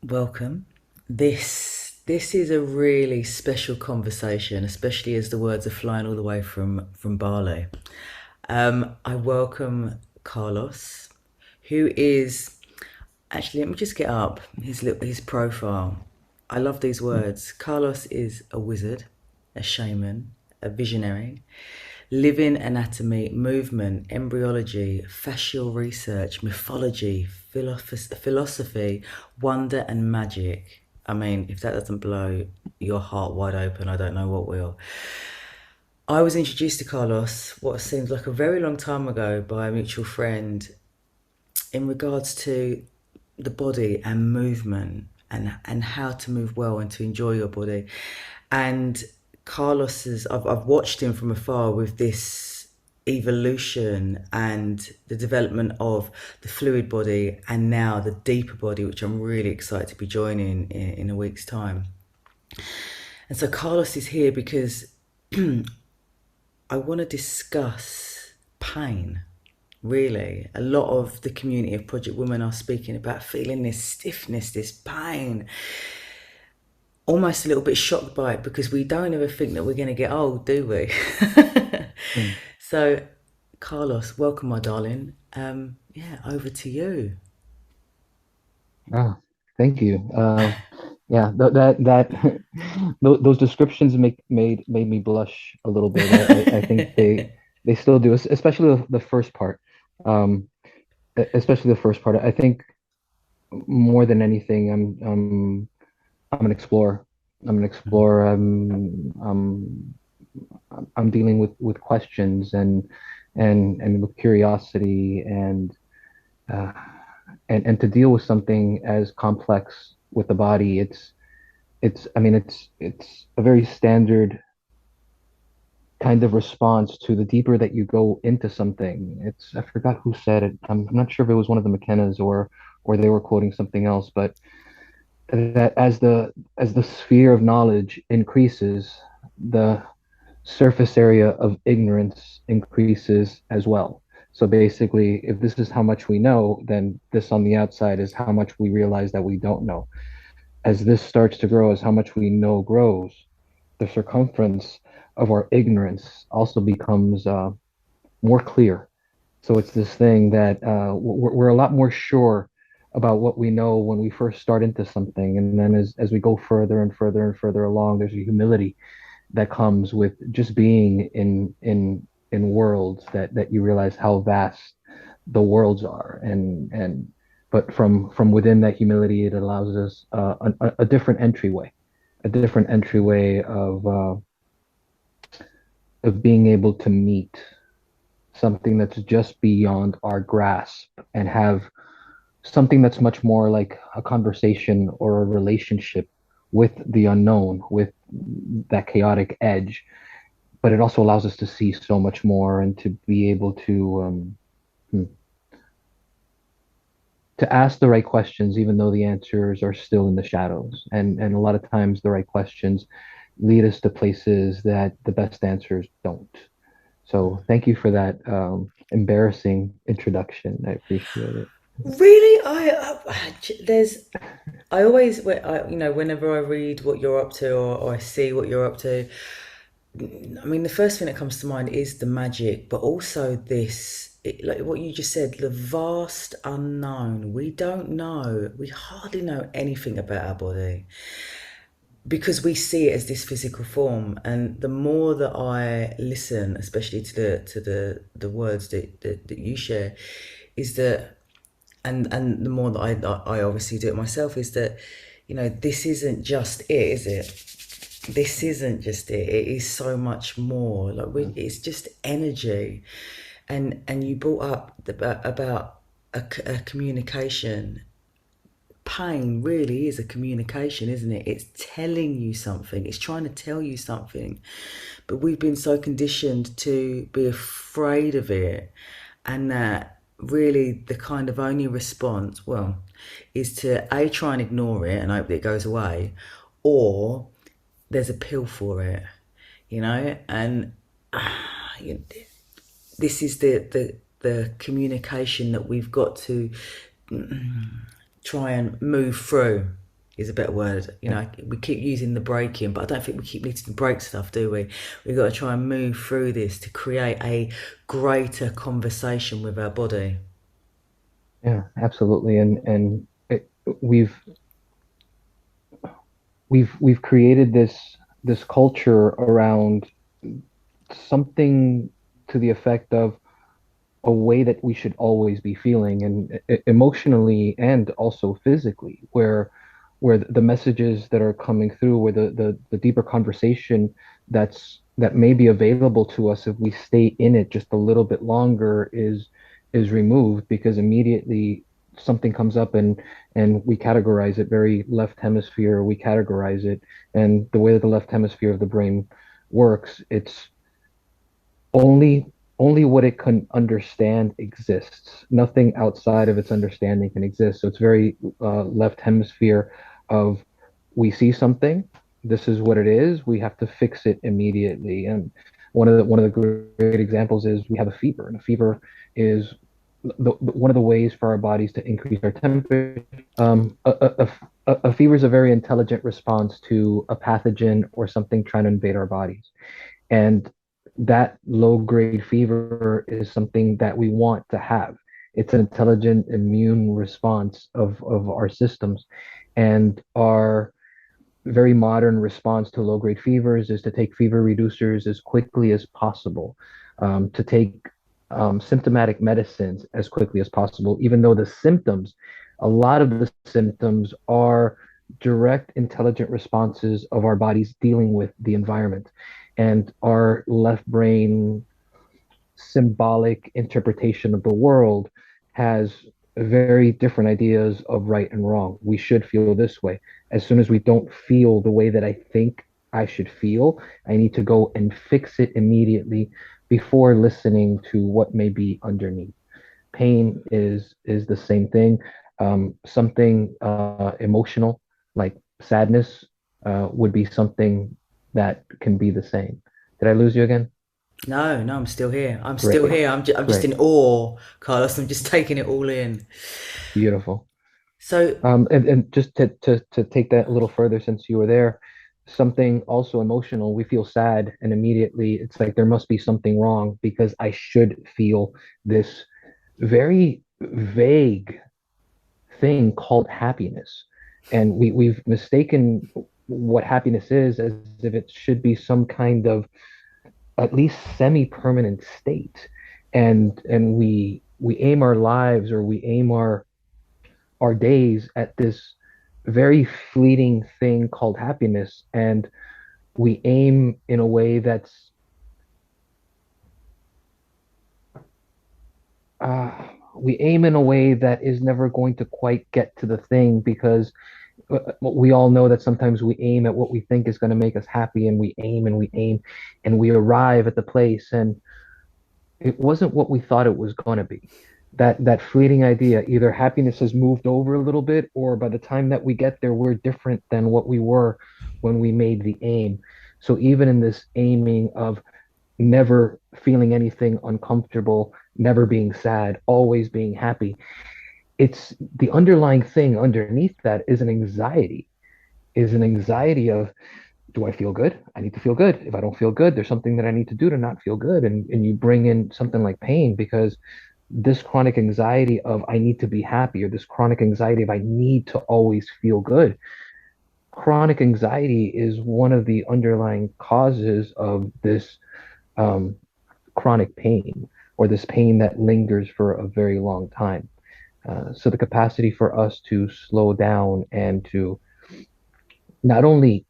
Welcome. This is a really special conversation, especially as the words are flying all the way from Bali. I welcome Carlos, who is actually. Let me just get up his profile. I love these words. Carlos is a wizard, a shaman, a visionary, living anatomy, movement, embryology, fascial research, mythology, philosophy, wonder, and magic. I mean, if that doesn't blow your heart wide open, I don't know what will. I was introduced to Carlos, what seems like a very long time ago, by a mutual friend in regards to the body and movement and how to move well and to enjoy your body. And I've watched him from afar with this evolution and the development of the fluid body and now the deeper body, which I'm really excited to be joining in a week's time. And so Carlos is here because I want to discuss pain. Really, a lot of the community of Project Women are speaking about feeling this stiffness, this pain, almost a little bit shocked by it because we don't ever think that we're going to get old, do we? Mm. So, Carlos, welcome, my darling. Yeah, over to you. Ah, thank you. Yeah, that those descriptions made me blush a little bit. I think they still do, especially the first part. Um, Especially the first part. I think more than anything, I'm an explorer. I'm an explorer. I'm dealing with questions and with curiosity uh, and to deal with something as complex with the body, it's I mean it's a very standard kind of response to the deeper that you go into something. It's I forgot who said it. I'm not sure if it was one of the McKennas or they were quoting something else, but that as the sphere of knowledge increases, the surface area of ignorance increases as well. So basically, if this is how much we know, then this on the outside is how much we realize that we don't know. As this starts to grow, as how much we know grows, the circumference of our ignorance also becomes more clear. So it's this thing that we're a lot more sure about what we know when we first start into something. And then as we go further and further and further along, there's a humility that comes with just being in worlds that you realize how vast the worlds are and but from within that humility it allows us a different entryway, a different entryway of being able to meet something that's just beyond our grasp and have something that's much more like a conversation or a relationship with the unknown, with that chaotic edge. But it also allows us to see so much more and to be able hmm, to ask the right questions, even though the answers are still in the shadows. And a lot of times, the right questions lead us to places that the best answers don't. So, thank you for that embarrassing introduction. I appreciate it. Really, there's I always, whenever I read what you're up to or I see what you're up to, I mean, the first thing that comes to mind is the magic, but also like what you just said, the vast unknown. We don't know, we hardly know anything about our body because we see it as this physical form. And the more that I listen, especially to the words that you share, is that, and the more that I obviously do it myself, is that, this isn't just it, is it? This isn't just it. It is so much more. It's just energy, and you brought up about a communication. Pain really is a communication, isn't it? It's telling you something. It's trying to tell you something, but we've been so conditioned to be afraid of it, and that really the kind of only response, well, is to a try and ignore it and hope that it goes away, or there's a pill for it, and you know, this is the the communication that we've got to try and move through is a better word. You Yeah, know, we keep using the breaking, but I don't think we keep needing to break stuff, do we? We've got to try and move through this to create a greater conversation with our body. yeah, absolutely. And we've we've created this culture around something to the effect of a way that we should always be feeling, and emotionally and also physically, where the messages that are coming through, where the deeper conversation that may be available to us if we stay in it just a little bit longer is removed, because immediately something comes up and we categorize it very left hemisphere, we categorize it. And the way that the left hemisphere of the brain works, it's only only what it can understand exists. Nothing outside of its understanding can exist. So it's very left hemisphere of, we see something, this is what it is, we have to fix it immediately. And one of the great examples is we have a fever, and a fever is one of the ways for our bodies to increase our temperature. A fever is a very intelligent response to a pathogen or something trying to invade our bodies. And that low grade fever is something that we want to have. It's an intelligent immune response of our systems. And our very modern response to low grade fevers is to take fever reducers as quickly as possible, to take symptomatic medicines as quickly as possible, even though the symptoms, a lot of the symptoms are direct intelligent responses of our bodies dealing with the environment. And our left brain symbolic interpretation of the world has very different ideas of right and wrong. We should feel this way. As soon as we don't feel the way that I think I should feel, I need to go and fix it immediately before listening to what may be underneath. Pain is the same thing. Something emotional like sadness would be something that can be the same. Did I lose you again? No, no, I'm still here. I'm still Great, here. I'm just great, in awe, Carlos. I'm just taking it all in. beautiful. So, And just to take that a little further, since you were there, something also emotional, we feel sad, and immediately it's like there must be something wrong because I should feel this very vague thing called happiness. And we've mistaken what happiness is as if it should be some kind of at least semi-permanent state. And we aim our lives, or we aim our days at this very fleeting thing called happiness. And we aim in a way that's uh, we aim in a way that is never going to quite get to the thing, because we all know that sometimes we aim at what we think is going to make us happy, and we aim and we aim and we arrive at the place, and it wasn't what we thought it was going to be. That fleeting idea, either happiness has moved over a little bit, or by the time that we get there, we're different than what we were when we made the aim. So even in this aiming of never feeling anything uncomfortable, never being sad, always being happy, it's the underlying thing underneath that is an anxiety of, do I feel good? I need to feel good. If I don't feel good, there's something that I need to do to not feel good. And you bring in something like pain, because this chronic anxiety of I need to be happy, or this chronic anxiety of I need to always feel good. Chronic anxiety is one of the underlying causes of this um, chronic pain, or this pain that lingers for a very long time. So the capacity for us to slow down and to not only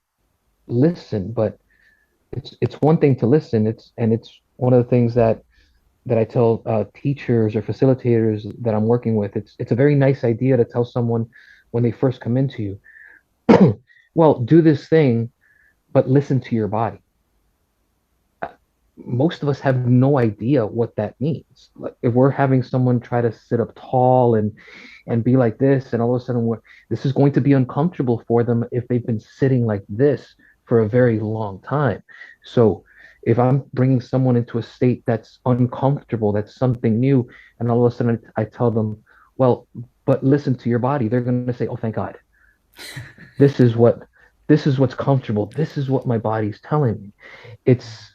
listen, but it's one thing to listen. It's one of the things that I tell teachers or facilitators that I'm working with. It's a very nice idea to tell someone when they first come into you, well, do this thing, but listen to your body. Most of us have no idea what that means. Like if we're having someone try to sit up tall and be like this, and all of a sudden this is going to be uncomfortable for them if they've been sitting like this for a very long time. So If I'm bringing someone into a state that's uncomfortable, that's something new, and all of a sudden I tell them, well, but listen to your body, they're going to say, oh, thank God. This is what this is what's comfortable. This is what my body's telling me. It's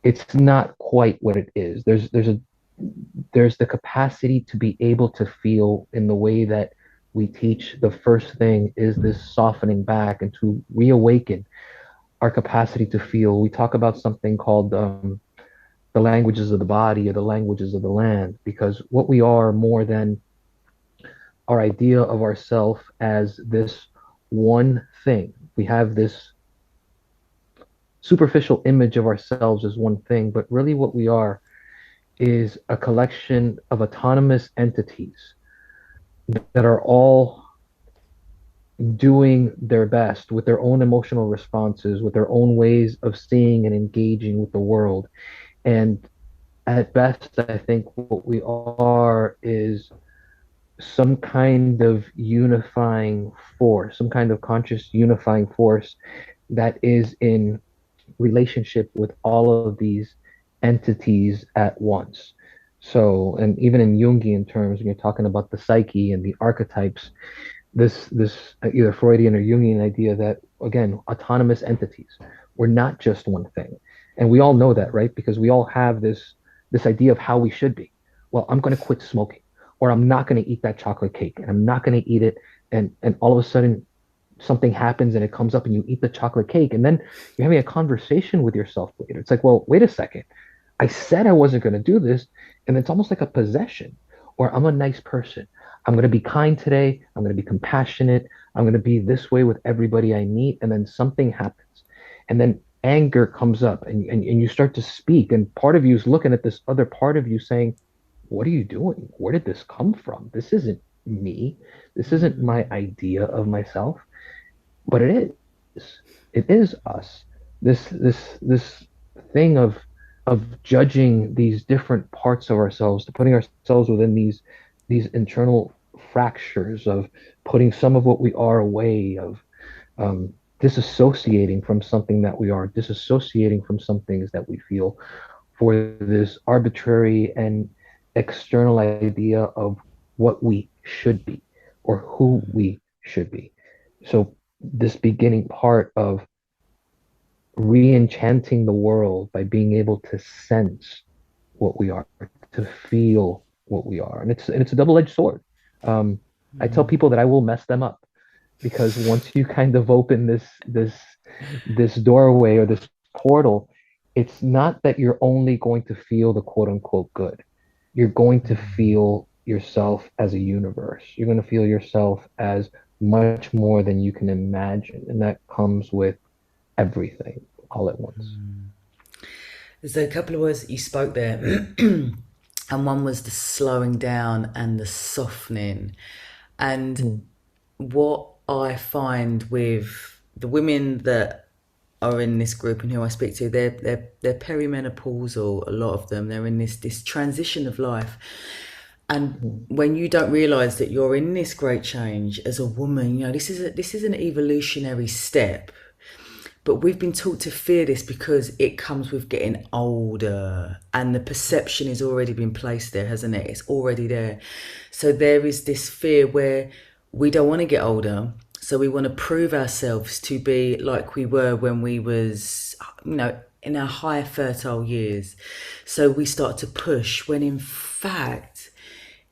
it's not quite what it is. There's the capacity to be able to feel in the way that we teach. The first thing is this softening back and to reawaken our capacity to feel. We talk about something called the languages of the body or the languages of the land, because what we are more than our idea of ourself as this one thing. We have this superficial image of ourselves as one thing, but really what we are is a collection of autonomous entities that are all doing their best with their own emotional responses, with their own ways of seeing and engaging with the world. And at best, I think what we are is some kind of unifying force, some kind of conscious unifying force that is in relationship with all of these entities at once. So, and even in Jungian terms, when you're talking about the psyche and the archetypes, this either Freudian or Jungian idea that again, autonomous entities, we're not just one thing, and we all know that, right? Because we all have this idea of how we should be. Well, I'm going to quit smoking, or I'm not going to eat that chocolate cake, and I'm not going to eat it, and all of a sudden something happens and it comes up and you eat the chocolate cake and then you're having a conversation with yourself later. It's like, well, wait a second. I said I wasn't going to do this. And it's almost like a possession. Or I'm a nice person. I'm going to be kind today. I'm going to be compassionate. I'm going to be this way with everybody I meet. And then something happens. And then anger comes up and you start to speak. And part of you is looking at this other part of you saying, what are you doing? Where did this come from? This isn't me. This isn't my idea of myself, but it is. It is us. This thing of judging these different parts of ourselves, to putting ourselves within these internal fractures of putting some of what we are away, of disassociating from something that we are, disassociating from some things that we feel, for this arbitrary and external idea of what we should be or who we should be. So this beginning part of re-enchanting the world by being able to sense what we are, to feel what we are, and it's a double-edged sword. Um, I tell people that I will mess them up because once you kind of open this doorway or this portal, it's not that you're only going to feel the quote unquote good. You're going to feel yourself as a universe. You're going to feel yourself as much more than you can imagine, and that comes with everything all at once. There's a couple of words that you spoke there, and one was the slowing down and the softening. And Mm, what I find with the women that are in this group and who I speak to, they're perimenopausal. A lot of them, they're in this transition of life, and mm, when you don't realize that you're in this great change as a woman, this is an evolutionary step. But we've been taught to fear this because it comes with getting older, and the perception has already been placed there, hasn't it? It's already there. So there is this fear where we don't want to get older. So we want to prove ourselves to be like we were when we was, in our high fertile years. So we start to push when in fact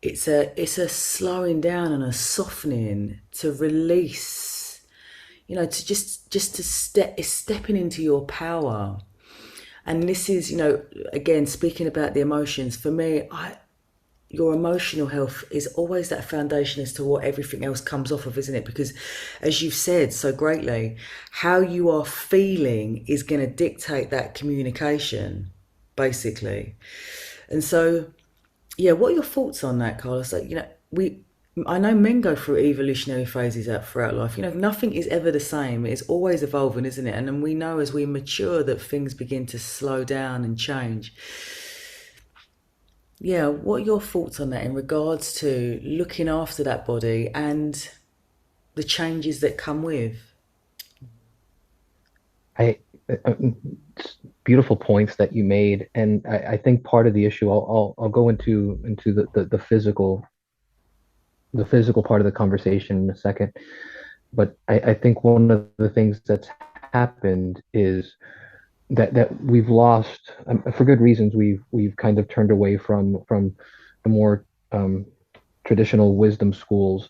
it's a slowing down and a softening to release, to just to stepping into your power. And this is, again, speaking about the emotions, for me, your emotional health is always that foundation as to what everything else comes off of, isn't it? Because as you've said so greatly, how you are feeling is going to dictate that communication, basically. And so, yeah, what are your thoughts on that, Carlos? Like, I know men go through evolutionary phases out throughout life. Nothing is ever the same. It's always evolving, isn't it? And then we know as we mature that things begin to slow down and change. Yeah, what are your thoughts on that in regards to looking after that body and the changes that come with? uh, beautiful points that you made, and I think part of the issue, I'll go into the physical part of the conversation in a second, but I think one of the things that's happened is that we've lost, for good reasons, we've kind of turned away from the more um, traditional wisdom schools,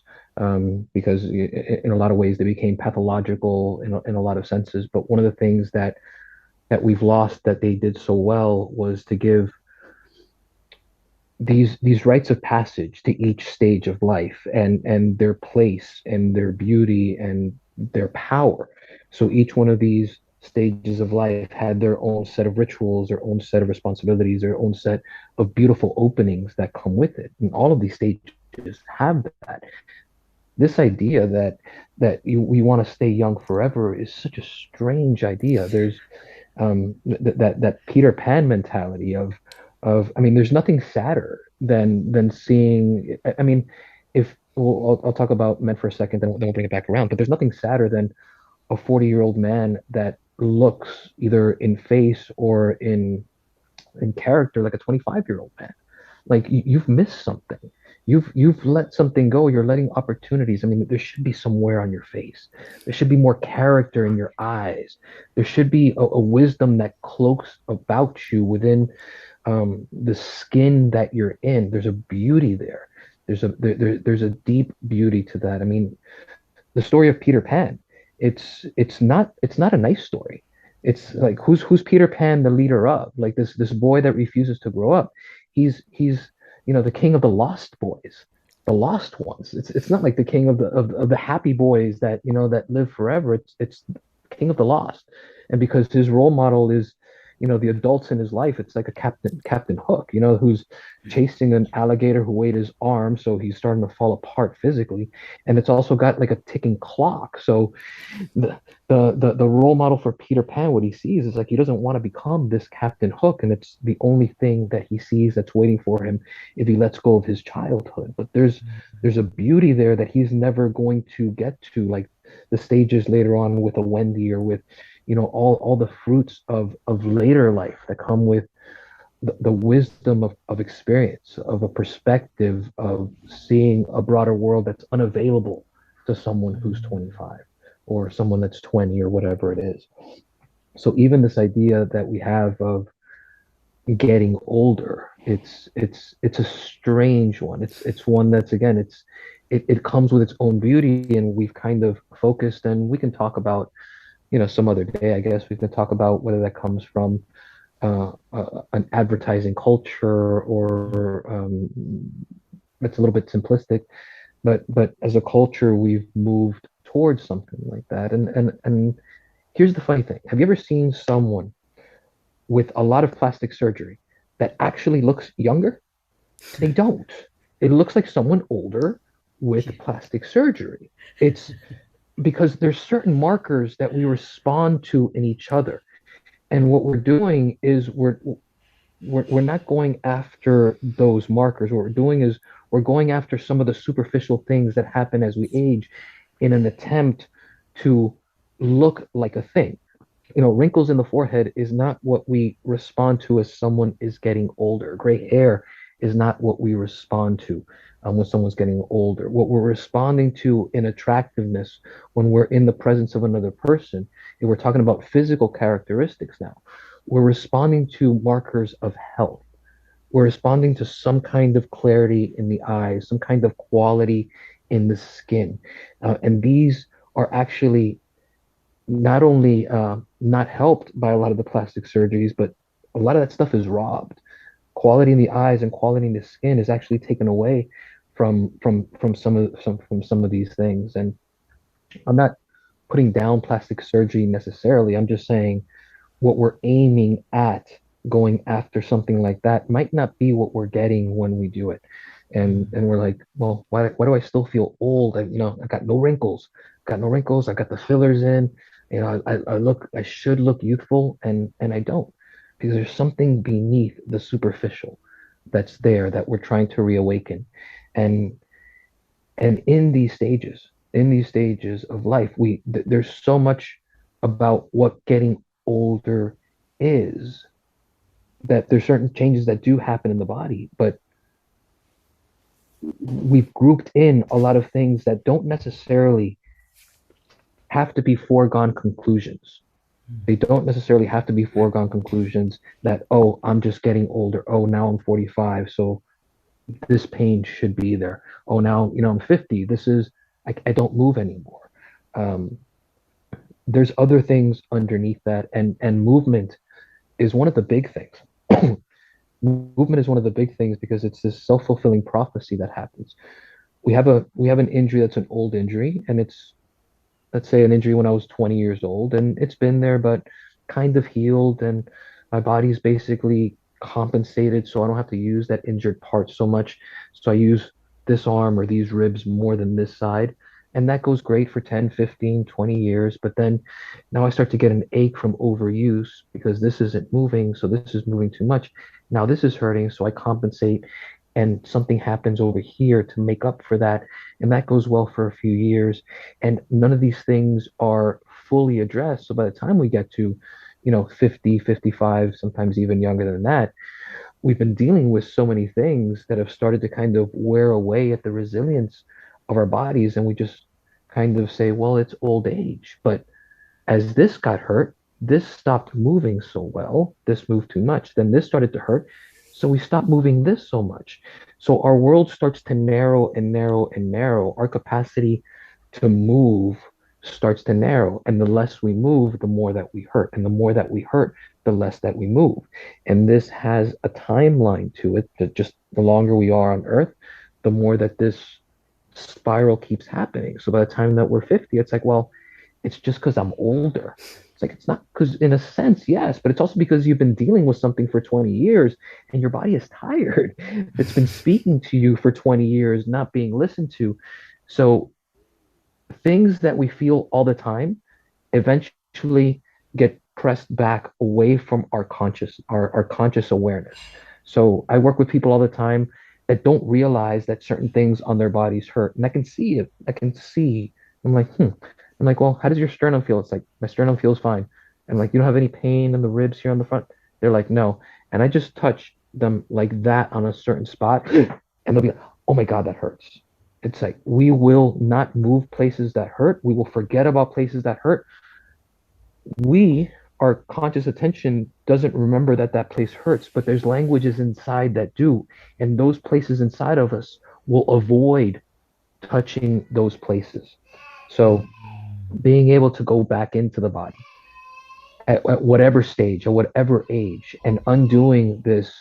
because in a lot of ways they became pathological in a lot of senses. But one of the things that we've lost that they did so well was to give these rites of passage to each stage of life, and their place and their beauty and their power. So each one of these stages of life had their own set of rituals, their own set of responsibilities, their own set of beautiful openings that come with it. And all of these stages have that. This idea we want to stay young forever is such a strange idea. There's that Peter Pan mentality of, I mean, there's nothing sadder than seeing. I mean, if well, I'll talk about men for a second, then we'll bring it back around. But there's nothing sadder than a 40-year-old man that looks either in face or in character like a 25-year-old man. Like you've missed something. You've let something go. You're letting opportunities. I mean, there should be some wear on your face. There should be more character in your eyes. There should be a wisdom that cloaks about you within the skin that you're in. There's a beauty there. There's a deep beauty to that. I mean, the story of Peter Pan. It's not a nice story. It's like who's Peter Pan the leader of? Like this boy that refuses to grow up. He's the king of the lost boys, the lost ones. It's not like the king of the happy boys that that live forever. It's king of the lost, and because his role model is the adults in his life, it's like a Captain Hook, who's chasing an alligator who ate his arm, so he's starting to fall apart physically, and it's also got like a ticking clock. So the role model for Peter Pan, what he sees is like he doesn't want to become this Captain Hook, and it's the only thing that he sees that's waiting for him if he lets go of his childhood. But there's a beauty there that he's never going to get to, like the stages later on with a Wendy or with all the fruits of later life that come with the wisdom of experience, of a perspective of seeing a broader world that's unavailable to someone who's 25 or someone that's 20 or whatever it is. So even this idea that we have of getting older, it's a strange one. It's one that's, again, it comes with its own beauty, and we've kind of focused, and we can talk about some other day, I guess we can talk about whether that comes from an advertising culture, or it's a little bit simplistic, but as a culture, we've moved towards something like that. And here's the funny thing: have you ever seen someone with a lot of plastic surgery that actually looks younger? They don't. It looks like someone older with Yeah. plastic surgery. It's because there's certain markers that we respond to in each other. And what we're doing is we're not going after those markers. What we're doing is we're going after some of the superficial things that happen as we age in an attempt to look like a thing. Wrinkles in the forehead is not what we respond to as someone is getting older. Gray hair is not what we respond to when someone's getting older. What we're responding to in attractiveness when we're in the presence of another person, and we're talking about physical characteristics now, we're responding to markers of health. We're responding to some kind of clarity in the eyes, some kind of quality in the skin. And these are actually not only not helped by a lot of the plastic surgeries, but a lot of that stuff is robbed. Quality in the eyes and quality in the skin is actually taken away from some of these things. And I'm not putting down plastic surgery necessarily. I'm just saying what we're aiming at going after something like that might not be what we're getting when we do it. And we're like, well, why do I still feel old? I got no wrinkles, got no wrinkles. I got the fillers in. I should look youthful, and I don't, because there's something beneath the superficial that's there that we're trying to reawaken. And and in these stages of life, there's so much about what getting older is. That there's certain changes that do happen in the body, but we've grouped in a lot of things that don't necessarily have to be foregone conclusions. They don't necessarily have to be foregone conclusions that, oh, I'm just getting older. Oh, now I'm 45, so this pain should be there. Oh, now, I'm 50. I don't move anymore. Um, there's other things underneath that, and movement is one of the big things. Movement is one of the big things because it's this self-fulfilling prophecy that happens. We have an injury that's an old injury, and it's, let's say, an injury when I was 20 years old, and it's been there, but kind of healed, and my body's basically compensated, so I don't have to use that injured part so much. So I use this arm or these ribs more than this side. And that goes great for 10, 15, 20 years. But then now I start to get an ache from overuse because this isn't moving. So this is moving too much. Now this is hurting. So I compensate and something happens over here to make up for that. And that goes well for a few years. And none of these things are fully addressed. So by the time we get to, 50, 55, sometimes even younger than that, we've been dealing with so many things that have started to kind of wear away at the resilience of our bodies. And we just kind of say, well, it's old age. But as this got hurt, this stopped moving so well. This moved too much. Then this started to hurt. So we stopped moving this so much. So our world starts to narrow and narrow and narrow. Our capacity to move starts to narrow. And the less we move, the more that we hurt. And the more that we hurt, the less that we move. And this has a timeline to it that just the longer we are on Earth, the more that this spiral keeps happening. So by the time that we're 50, it's like, well, it's just because I'm older. It's like, it's not because, in a sense, yes, but it's also because you've been dealing with something for 20 years and your body is tired. It's been speaking to you for 20 years, not being listened to. So things that we feel all the time eventually get pressed back away from our conscious awareness. So I work with people all the time that don't realize that certain things on their bodies hurt. And I can see it. I can see. I'm like, hmm. I'm like, well, how does your sternum feel? It's like, my sternum feels fine. I'm like, you don't have any pain in the ribs here on the front? They're like, no. And I just touch them like that on a certain spot, and they'll be like, oh my God, that hurts. It's like we will not move places that hurt. We will forget about places that hurt. We, our conscious attention doesn't remember that that place hurts, but there's languages inside that do. And those places inside of us will avoid touching those places. So being able to go back into the body at whatever stage or whatever age and undoing this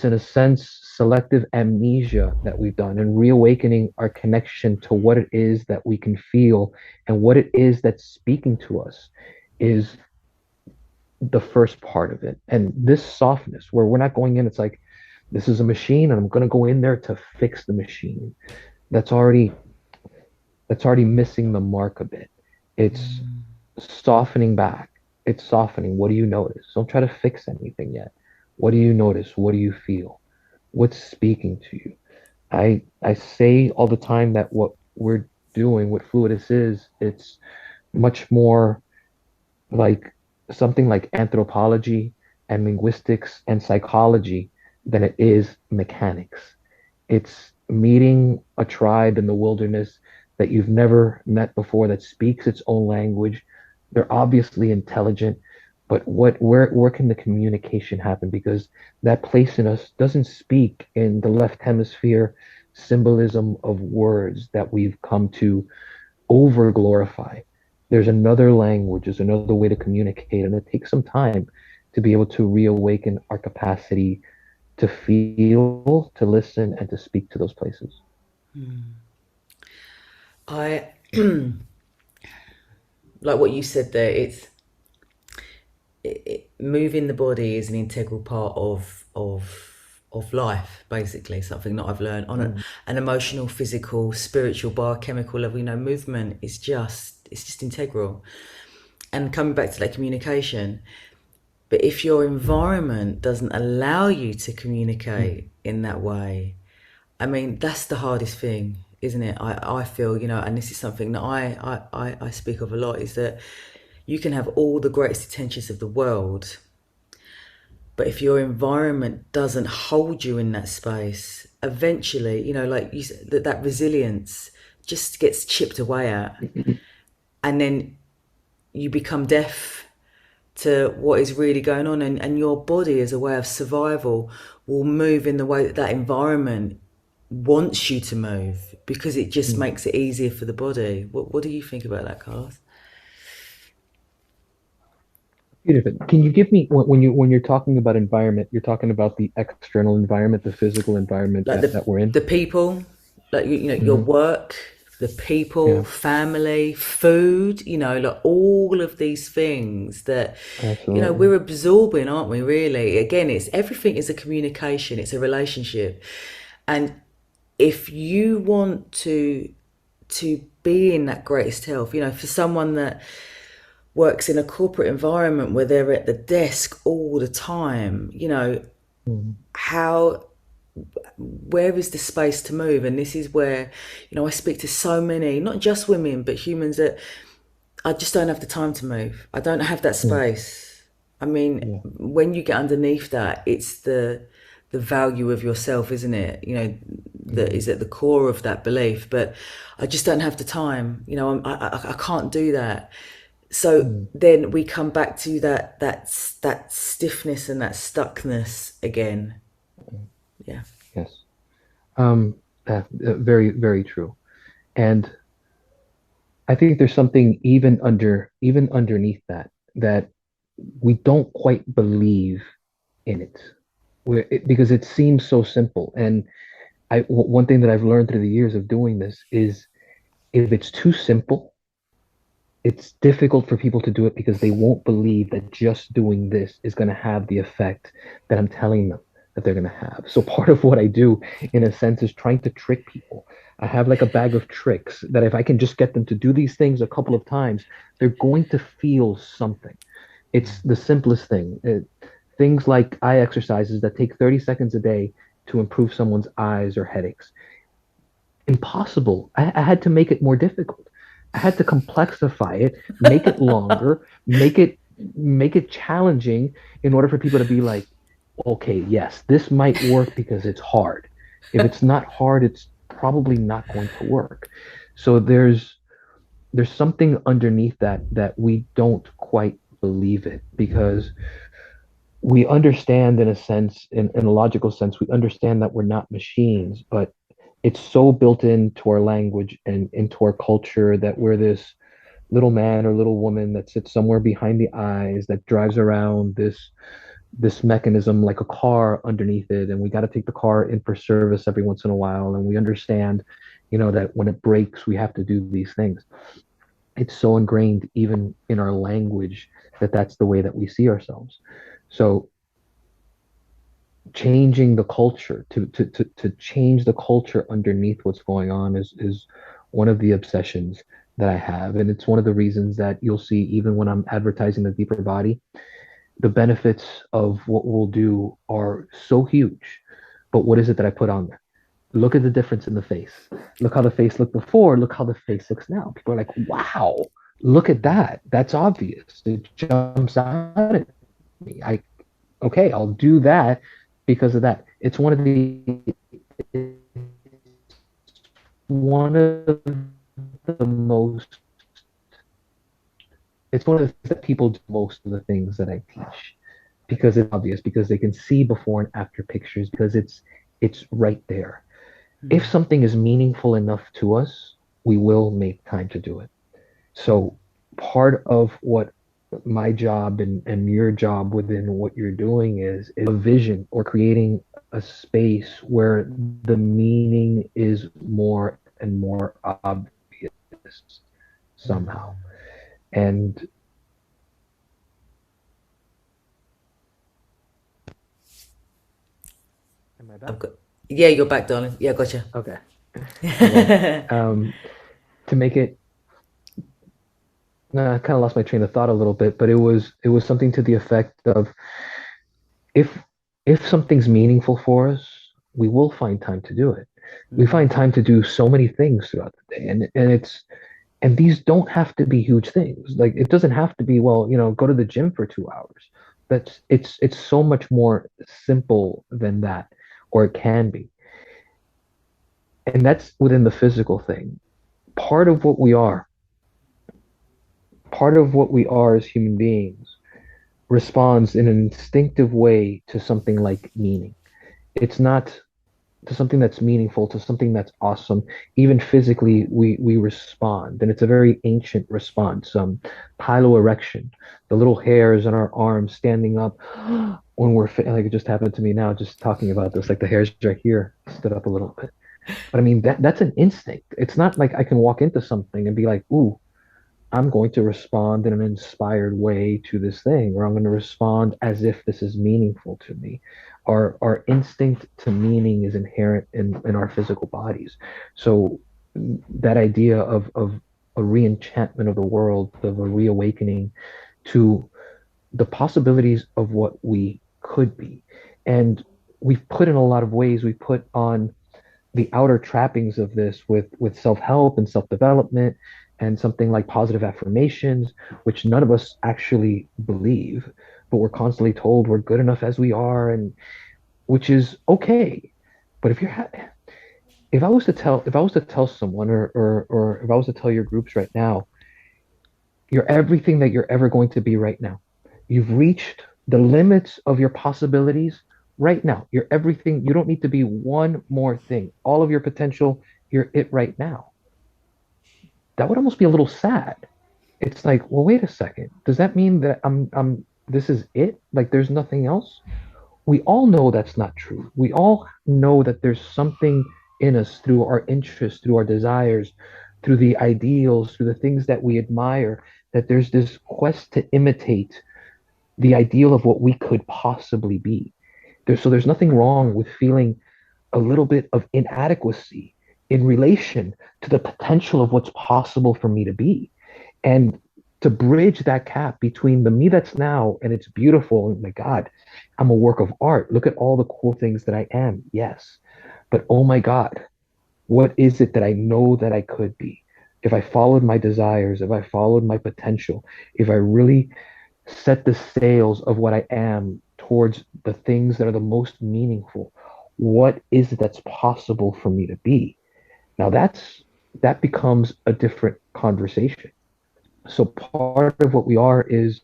in a sense selective amnesia that we've done and reawakening our connection to what it is that we can feel and what it is that's speaking to us is the first part of it. And this softness where we're not going in, it's like this is a machine and I'm going to go in there to fix the machine. That's already missing the mark a bit. It's softening back. It's softening. What do you notice? Don't try to fix anything yet. What do you notice? What do you feel? What's speaking to you? I say all the time that what we're doing, what Fluidus is, it's much more like something like anthropology and linguistics and psychology than it is mechanics. It's meeting a tribe in the wilderness that you've never met before that speaks its own language. They're obviously intelligent, but where can the communication happen? Because that place in us doesn't speak in the left hemisphere symbolism of words that we've come to over glorify. There's another language, there's another way to communicate, and it takes some time to be able to reawaken our capacity to feel, to listen, and to speak to those places. I like what you said there. Moving the body is an integral part of life, basically. Something that I've learned on Mm, an emotional, physical, spiritual, biochemical level. Movement is just integral. And coming back to that communication, but if your environment doesn't allow you to mm, communicate in that way, that's the hardest thing, isn't it? I feel, and this is something that I speak of a lot, is that You can have all the greatest intentions of the world, but if your environment doesn't hold you in that space, eventually, like you said, that resilience just gets chipped away at, and then you become deaf to what is really going on, and your body as a way of survival will move in the way that that environment wants you to move because it just Mm. makes it easier for the body. What do you think about that, Carlos? Beautiful. Can you give me when you're talking about environment, you're talking about the external environment, the physical environment Like that we're in? the people, like your Hmm. work, the people, Yeah, family, food, like all of these things that absolutely. we're absorbing, aren't we? Really, again, it's everything is a communication, it's a relationship, and if you want to be in that greatest health, for someone that works in a corporate environment where they're at the desk all the time, Mhm. how where is the space to move? And this is where I speak to so many, not just women but humans, that I just don't have the time to move. I don't have that Mm. space. I mean, Yeah. when you get underneath that, it's the value of yourself, isn't it? That Mm. is at the core of that belief. But I just don't have the time. I can't do that. So Mm. then we come back to that stiffness and that stuckness again. Yeah. Yes. Um, very, very true. And I think there's something even underneath that we don't quite believe in it. Because it seems so simple. And one thing that I've learned through the years of doing this is if it's too simple, it's difficult for people to do it because they won't believe that just doing this is going to have the effect that I'm telling them that they're going to have. So part of what I do, in a sense, is trying to trick people. I have like a bag of tricks that if I can just get them to do these things a couple of times, they're going to feel something. It's the simplest thing. Things like eye exercises that take 30 seconds a day to improve someone's eyes or headaches. Impossible. I had to make it more difficult. I had to complexify it, make it longer, make it challenging in order for people to be like, okay, yes, this might work because it's hard. If it's not hard, it's probably not going to work. So there's something underneath that we don't quite believe it because we understand in a sense, in a logical sense, we understand that we're not machines, but it's so built into our language and into our culture that we're this little man or little woman that sits somewhere behind the eyes that drives around this mechanism like a car underneath it, and we got to take the car in for service every once in a while, and we understand that when it breaks we have to do these things. It's so ingrained even in our language that that's the way that we see ourselves. So changing the culture to change the culture underneath what's going on is one of the obsessions that I have. And it's one of the reasons that you'll see even when I'm advertising the deeper body, the benefits of what we'll do are so huge. But what is it that I put on there? Look at the difference in the face. Look how the face looked before. Look how the face looks now. People are like, wow, look at that. That's obvious. It jumps out at me. Okay, I'll do that because of that. It's one of the most it's one of the things that people do most of the things that I teach because it's obvious, because they can see before and after pictures, because it's right there. If something is meaningful enough to us, we will make time to do it. So part of what my job and your job within what you're doing is a vision or creating a space where the meaning is more and more obvious somehow. And am I I've back? got, yeah, you're back, darling. Yeah, gotcha. Okay. Okay. To make it, I kind of lost my train of thought a little bit, but it was something to the effect of if if something's meaningful for us, we will find time to do it. We find time to do so many things throughout the day, and it's And these don't have to be huge things. Like it doesn't have to be, well, go to the gym for 2 hours. It's so much more simple than that, or it can be. And that's within the physical thing. Part of what we are, part of what we are as human beings responds in an instinctive way to something like meaning. It's not to something that's meaningful, to something that's awesome. Even physically, we respond, and it's a very ancient response. Piloerection, the little hairs on our arms standing up when like it just happened to me now, just talking about this. Like the hairs right here stood up a little bit. But I mean, that's an instinct. It's not like I can walk into something and be like, "Ooh, I'm going to respond in an inspired way to this thing, or I'm going to respond as if this is meaningful to me." Our instinct to meaning is inherent in our physical bodies. So that idea of a re-enchantment of the world, of a reawakening to the possibilities of what we could be. And we've put in a lot of ways, we put on the outer trappings of this with self-help and self-development and something like positive affirmations, which none of us actually believe, but we're constantly told we're good enough as we are, and which is okay. But if I was to tell someone, or if I was to tell your groups right now, you're everything that you're ever going to be right now. You've reached the limits of your possibilities right now. You're everything. You don't need to be one more thing. All of your potential, you're it right now. That would almost be a little sad. It's like, well, wait a second. Does that mean that this is it? Like there's nothing else? We all know that's not true. We all know that there's something in us through our interests, through our desires, through the ideals, through the things that we admire, that there's this quest to imitate the ideal of what we could possibly be. So there's nothing wrong with feeling a little bit of inadequacy in relation to the potential of what's possible for me to be. And to bridge that gap between the me that's now and it's beautiful, and my God, I'm a work of art. Look at all the cool things that I am. Yes. But oh my God, what is it that I know that I could be? If I followed my desires, if I followed my potential, if I really set the sails of what I am towards the things that are the most meaningful, what is it that's possible for me to be? Now that becomes a different conversation. So part of what we are is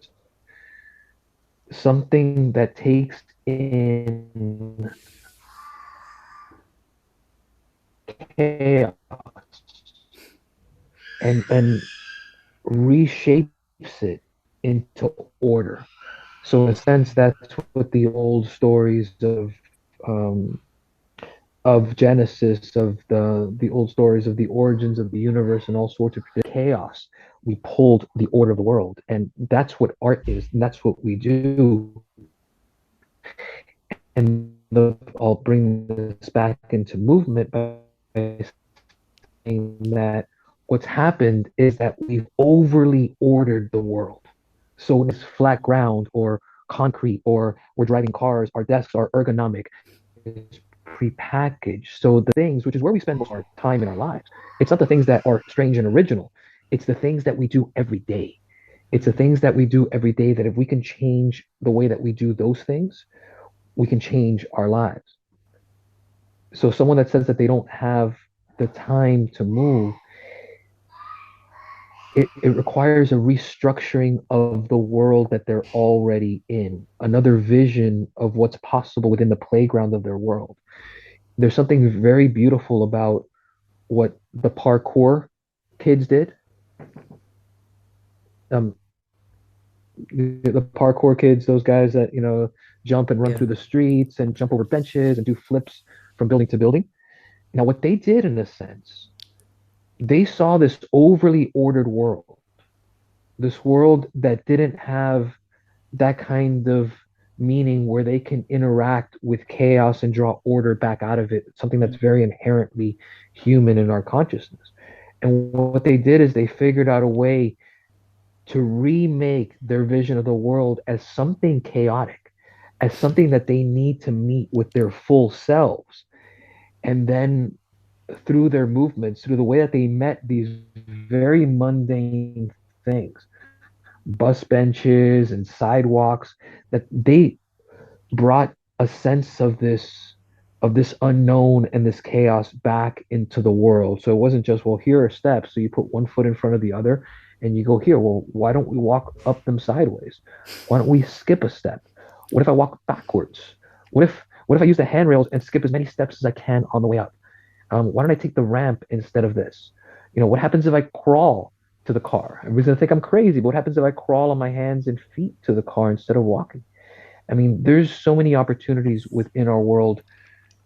something that takes in chaos and reshapes it into order. So in a sense, that's what the old stories um, of Genesis, of the old stories of the origins of the universe and all sorts of chaos. We pulled the order of the world, and that's what art is, and that's what we do. And I'll bring this back into movement by saying that what's happened is that we've overly ordered the world. So when it's flat ground or concrete, or we're driving cars, our desks are ergonomic, it's prepackaged. So the things, which is where we spend most of our time in our lives, it's not the things that are strange and original. It's the things that we do every day. It's the things that we do every day that if we can change the way that we do those things, we can change our lives. So someone that says that they don't have the time to move, it requires a restructuring of the world that they're already in, another vision of what's possible within the playground of their world. There's something very beautiful about what the parkour kids did. Um, the parkour kids, those guys that, jump and run Yeah. through the streets and jump over benches and do flips from building to building. Now, what they did in a sense, they saw this overly ordered world, this world that didn't have that kind of meaning where they can interact with chaos and draw order back out of it, something that's very inherently human in our consciousness. And what they did is they figured out a way to remake their vision of the world as something chaotic, as something that they need to meet with their full selves. And then through their movements, through the way that they met these very mundane things, bus benches and sidewalks, that they brought a sense of this unknown and this chaos back into the world. So it wasn't just, well, here are steps. So you put one foot in front of the other and you go here. Well, why don't we walk up them sideways? Why don't we skip a step? What if I walk backwards? What if I use the handrails and skip as many steps as I can on the way up? Why don't I take the ramp instead of this? What happens if I crawl to the car? Everybody's gonna think I'm crazy, but what happens if I crawl on my hands and feet to the car instead of walking? I mean, there's so many opportunities within our world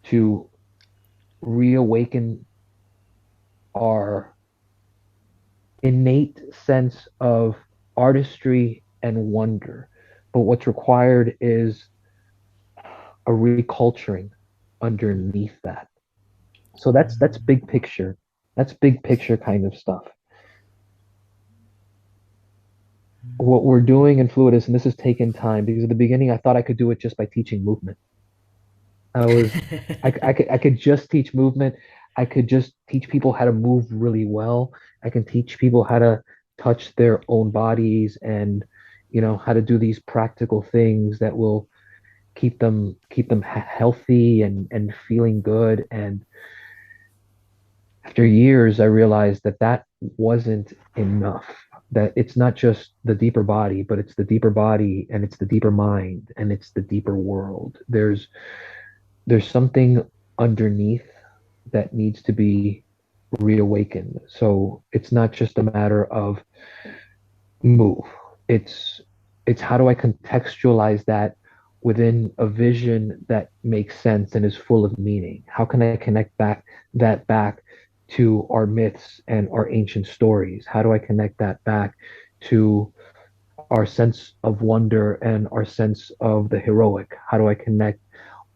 to reawaken our innate sense of artistry and wonder. But what's required is a reculturing underneath that. So that's big picture. That's big picture kind of stuff. What we're doing in Fluidus, and this has taken time because at the beginning I thought I could do it just by teaching movement. I was I could just teach movement. I could just teach people how to move really well. I can teach people how to touch their own bodies and how to do these practical things that will keep them healthy and feeling good. And after years, I realized that that wasn't enough. That it's not just the deeper body, but it's the deeper body and it's the deeper mind and it's the deeper world. There's something underneath that needs to be reawakened. So it's not just a matter of move. It's it's how do I contextualize that within a vision that makes sense and is full of meaning? How can I connect back to our myths and our ancient stories? How do I connect that back to our sense of wonder and our sense of the heroic? How do I connect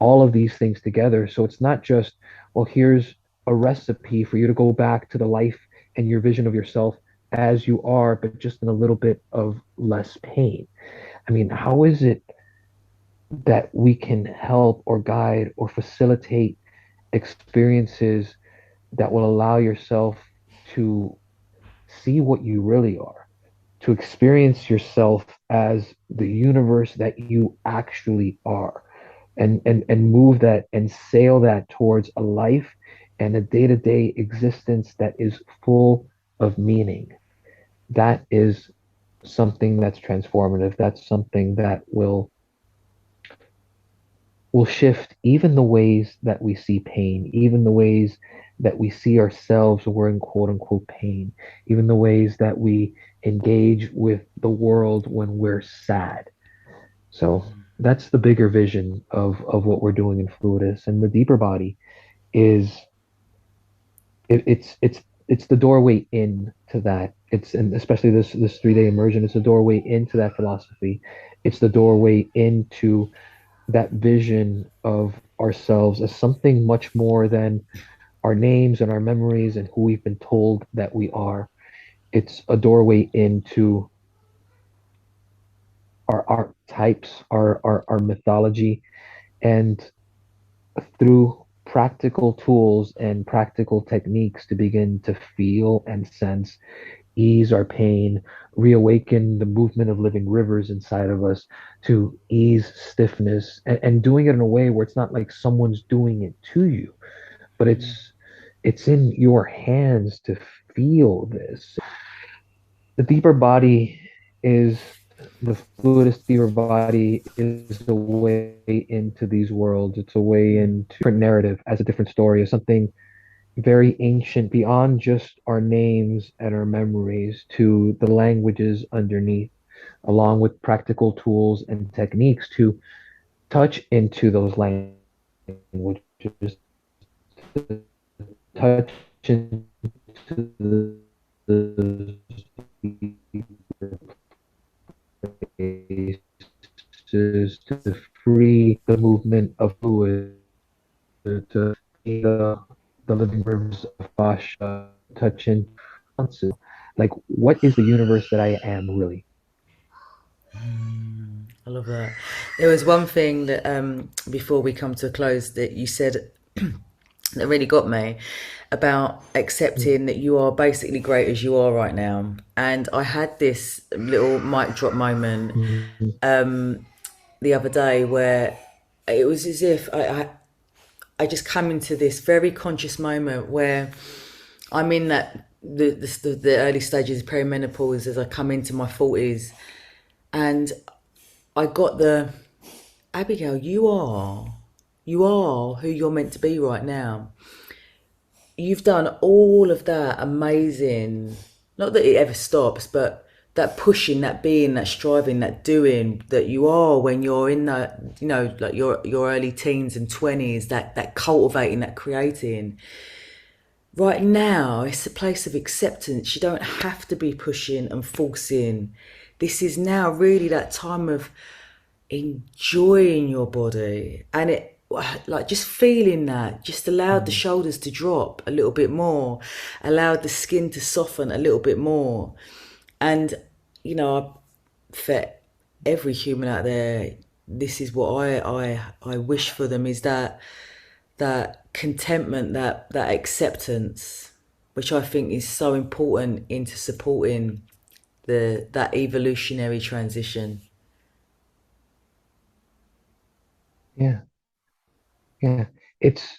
all of these things together? So it's not just, well, here's a recipe for you to go back to the life and your vision of yourself as you are, but just in a little bit of less pain. I mean, how is it that we can help or guide or facilitate experiences that will allow yourself to see what you really are, to experience yourself as the universe that you actually are, and move that and sail that towards a life and a day-to-day existence that is full of meaning. That is something that's transformative. That's something that will shift even the ways that we see pain, even the ways that we see ourselves when we're in quote unquote pain, even the ways that we engage with the world when we're sad. So that's the bigger vision of what we're doing in Fluidus. And the deeper body is it's the doorway in to that. It's and especially this 3 day immersion, it's the doorway into that philosophy. It's the doorway into that vision of ourselves as something much more than our names and our memories and who we've been told that we are. It's a doorway into our archetypes, our mythology, and through practical tools and practical techniques to begin to feel and sense, ease our pain, reawaken the movement of living rivers inside of us, to ease stiffness, and doing it in a way where it's not like someone's doing it to you, but it's in your hands to feel this. The deeper body is the fluidist deeper body is a way into these worlds. It's a way into a different narrative as a different story, as something very ancient beyond just our names and our memories to the languages underneath, along with practical tools and techniques to touch into those languages, to touch into the places, to free the movement of fluid, to the living rivers of fascia, touching like what is the universe that I am really? I love that. There was one thing that before we come to a close that you said that really got me about Mm, accepting that you are basically great as you are right now. And I had this little mic drop moment mm, the other day where it was as if I just come into this very conscious moment where I'm in that the early stages of perimenopause as I come into my 40s, and I got the Abigail, you are who you're meant to be right now. You've done all of that amazing, not that it ever stops, but that pushing, that being, that striving, that doing that you are when you're in that, like your early teens and 20s, that cultivating, that creating. Right now, it's a place of acceptance. You don't have to be pushing and forcing. This is now really that time of enjoying your body, and it, like, just feeling that, just allowed the mm. shoulders to drop a little bit more, allowed the skin to soften a little bit more. And for every human out there, this is what I wish for them, is that contentment, that acceptance, which I think is so important into supporting the that evolutionary transition. Yeah, yeah. It's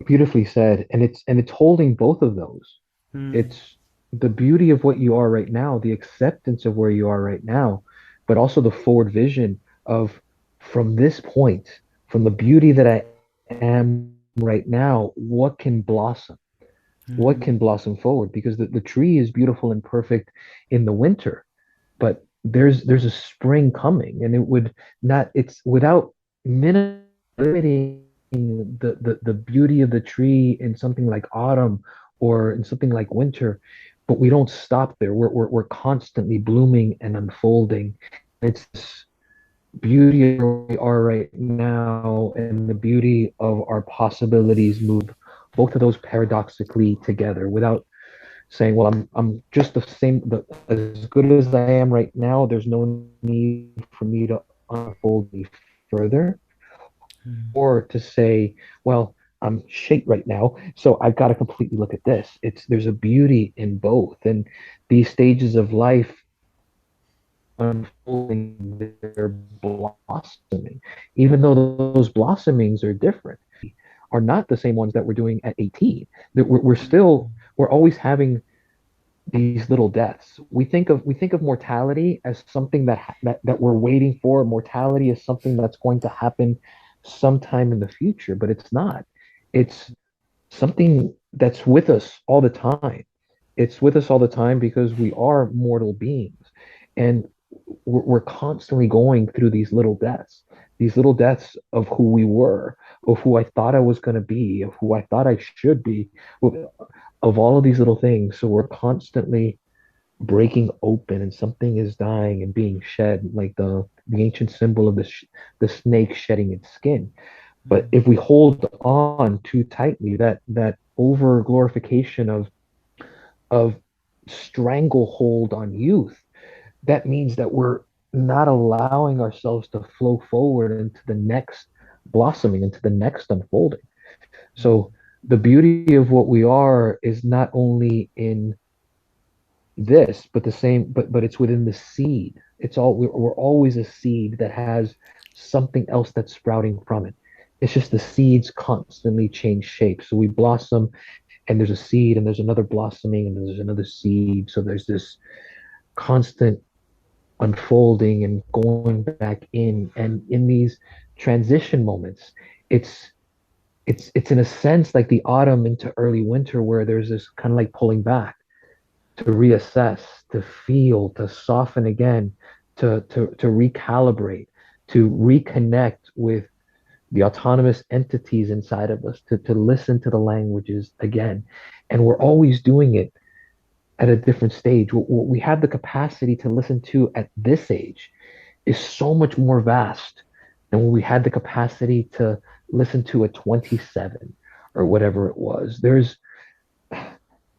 beautifully said, and it's holding both of those. Mm, It's the beauty of what you are right now, the acceptance of where you are right now, but also the forward vision of from this point, from the beauty that I am right now, what can blossom? What mm, can blossom forward? Because the tree is beautiful and perfect in the winter, but there's a spring coming, and it would not, it's without limiting the beauty of the tree in something like autumn or in something like winter. But we don't stop there. We're constantly blooming and unfolding. It's this beauty of where we are right now and the beauty of our possibilities move both of those paradoxically together without saying, well, I'm just the same, as good as I am right now. There's no need for me to unfold any further, or to say, well, I'm shaped right now, so I've got to completely look at this. It's There's a beauty in both, and these stages of life unfolding, they're blossoming, even though those blossomings are different, are not the same ones that we're doing at 18. That we're always having these little deaths. We think of mortality as something that we're waiting for. Mortality is something that's going to happen sometime in the future, but it's not. It's something that's with us all the time. It's with us all the time because we are mortal beings, and we're constantly going through these little deaths of who we were, of who I thought I was going to be, of who I thought I should be, of all of these little things. So we're constantly breaking open, and something is dying and being shed, like the ancient symbol of the snake shedding its skin. But if we hold on too tightly, that over glorification of stranglehold on youth, that means that we're not allowing ourselves to flow forward into the next blossoming, into the next unfolding. So the beauty of what we are is not only in this, but the same, but it's within the seed. We're always a seed that has something else that's sprouting from it. It's just the seeds constantly change shape. So we blossom, and there's a seed, and there's another blossoming, and there's another seed. So there's this constant unfolding and going back in. And in these transition moments, it's it's in a sense like the autumn into early winter, where there's this kind of like pulling back to reassess, to feel, to soften again, to recalibrate, to reconnect with the autonomous entities inside of us, to listen to the languages again. And we're always doing it at a different stage. What we have the capacity to listen to at this age is so much more vast than what we had the capacity to listen to at 27 or whatever it was. There's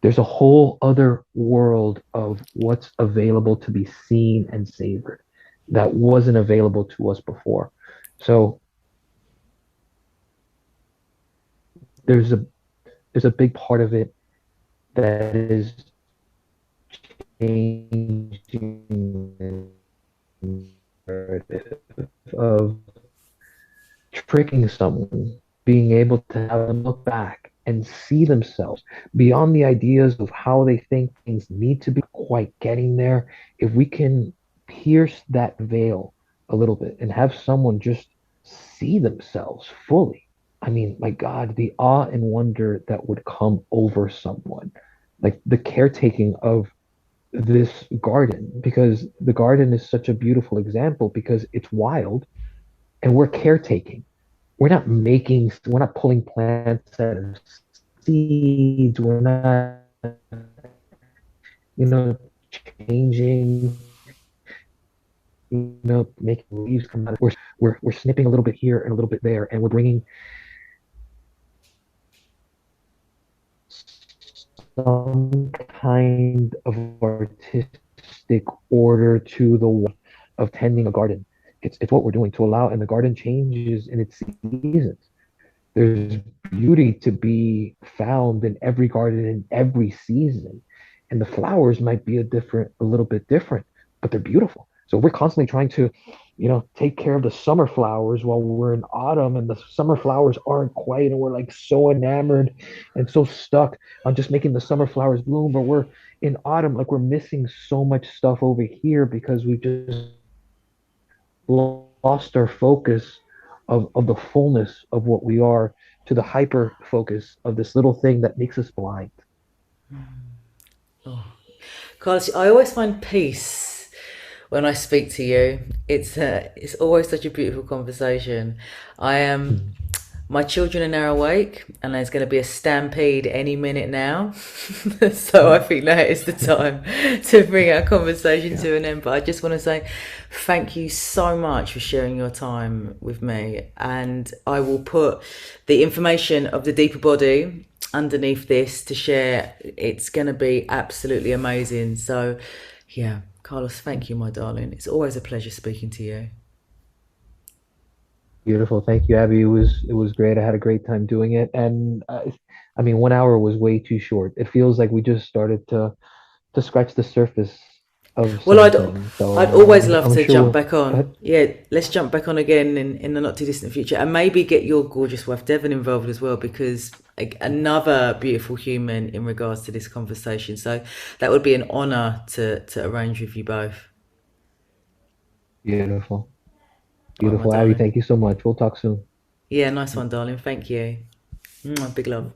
a whole other world of what's available to be seen and savored that wasn't available to us before. So there's a there's a big part of it that is changing the narrative of tricking someone, being able to have them look back and see themselves beyond the ideas of how they think things need to be quite getting there. If we can pierce that veil a little bit and have someone just see themselves fully, I mean, my God, the awe and wonder that would come over someone, like the caretaking of this garden, because the garden is such a beautiful example because it's wild and we're caretaking. We're not pulling plants out of seeds. We're not, you know, changing, making leaves come out. We're snipping a little bit here and a little bit there, and we're bringing some kind of artistic order to the of tending a garden. It's what we're doing to allow, and the garden changes in its seasons. There's beauty to be found in every garden in every season. And the flowers might be a little bit different, but they're beautiful. So we're constantly trying to, take care of the summer flowers while we're in autumn and the summer flowers aren't quite, and we're like so enamored and so stuck on just making the summer flowers bloom, but we're in autumn, like we're missing so much stuff over here because we just lost our focus of the fullness of what we are to the hyper focus of this little thing that makes us blind. Carlos, I always find peace when I speak to you. It's always such a beautiful conversation. I am. My children are now awake, and there's going to be a stampede any minute now. So I think that is the time to bring our conversation Yeah, to an end. But I just want to say thank you so much for sharing your time with me. And I will put the information of the deeper body underneath this to share. It's going to be absolutely amazing. So, yeah, Carlos, thank you, my darling. It's always a pleasure speaking to you. beautiful. Thank you, Abby. It was great. I had a great time doing it, and I mean, 1 hour was way too short. It feels like we just started to scratch the surface of Well, something. I'd So always love I'm to sure jump we'll back go on. ahead. Yeah, let's jump back on again in the not too distant future, and maybe get your gorgeous wife Devon involved as well, because another beautiful human in regards to this conversation. So that would be an honour to arrange with you both. Beautiful, All right, my beautiful, Abby. darling. Thank you so much. We'll talk soon. Yeah, nice one, darling. Thank you. Big love.